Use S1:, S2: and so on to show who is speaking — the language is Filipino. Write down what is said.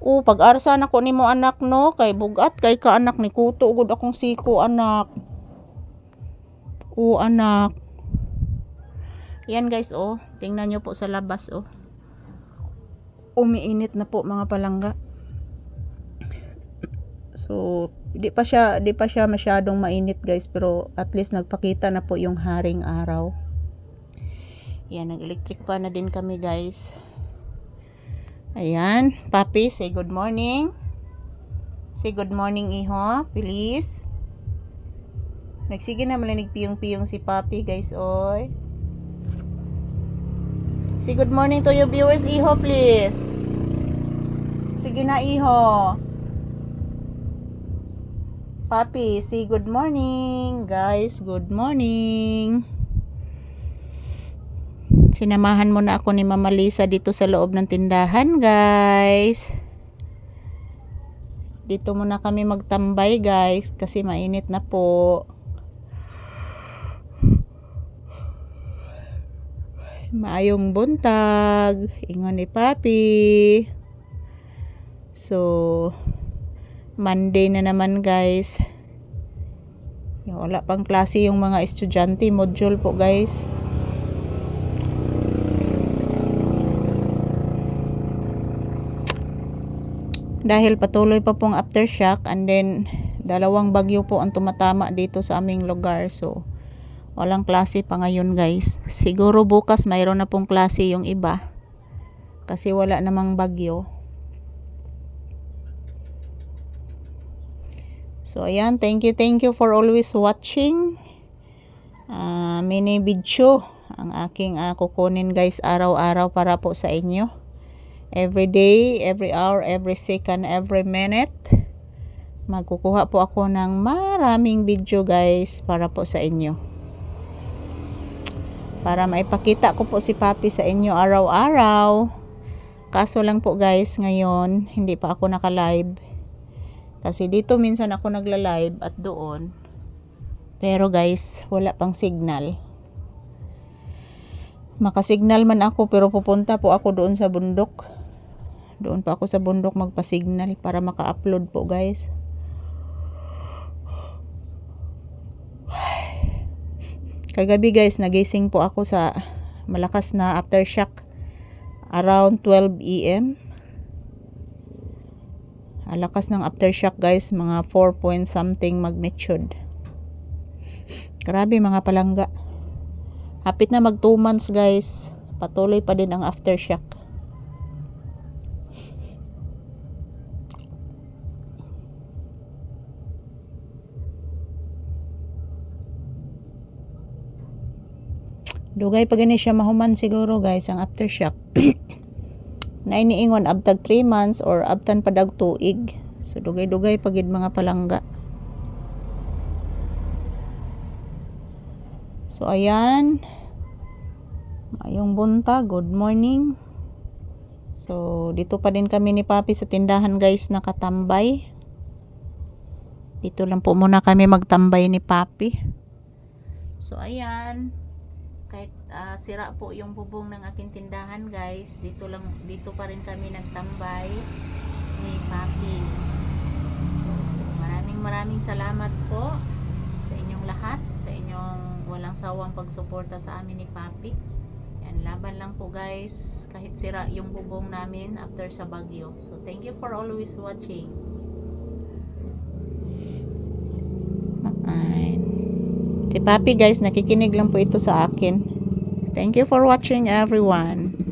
S1: Pag-arsa na ko nimo anak no, kay bugat kay ka anak ni kuto gud akong siko anak. Anak. Yan guys, tingnan nyo po sa labas, umiinit na po mga palangga. So, di pa siya masyadong mainit guys, pero at least nagpakita na po yung haring araw. Yan, nag-electric pa na din kami guys. Ayan, Papi, say good morning. Say good morning, iho, please. Nagsige na malanig piyong-piyong si Papi guys, oy. Say good morning to your viewers, iho, please. Sige na, iho. Papi, say good morning. Guys, good morning. Sinamahan mo na ako ni Mama Lisa dito sa loob ng tindahan, guys. Dito muna kami magtambay, guys, kasi mainit na po. Maayong buntag, ingon ni Papi. So, Monday na naman guys. Wala pang klase yung mga estudyante, module po guys. Dahil patuloy pa pong aftershock, and then dalawang bagyo po ang tumatama dito sa aming lugar. So, walang klase pa ngayon guys. Siguro bukas mayroon na pong klase yung iba. Kasi wala namang bagyo. So ayan, thank you for always watching. Mini video ang aking kukunin guys araw-araw para po sa inyo. Every day, every hour, every second, every minute. Magkukuha po ako ng maraming video guys para po sa inyo. Para maipakita ko po si Papi sa inyo araw-araw. Kaso lang po guys, ngayon hindi pa ako naka-live. Kasi dito minsan ako nagla-live at doon. Pero guys, wala pang signal. Makasignal man ako pero pupunta po ako doon sa bundok. Doon pa ako sa bundok magpa-signal para maka-upload po guys. Kagabi guys, nagising po ako sa malakas na aftershock around 12 AM. Lakas ng aftershock guys, mga 4 point something magnitude. Grabe mga palangga. Hapit na mag 2 months guys, patuloy pa din ang aftershock. Dugay pa gani siya mahuman siguro guys ang aftershock. Na iniingon abtag 3 months or abtan padag tuig. So dugay-dugay pagid mga palangga. So ayan. Mayong buntag, good morning. So dito pa din kami ni Papi sa tindahan guys, nakatambay. Dito lang po muna kami magtambay ni Papi. So ayan. Kahit sira po yung bubong ng aking tindahan guys, dito pa rin kami nagtambay ni Papi. So, maraming salamat po sa inyong lahat, sa inyong walang sawang pagsuporta sa amin ni Papi. Yan, laban lang po guys, kahit sira yung bubong namin after sa bagyo. So thank you for always watching. Si Papi guys, nakikinig lang po ito sa akin. Thank you for watching everyone.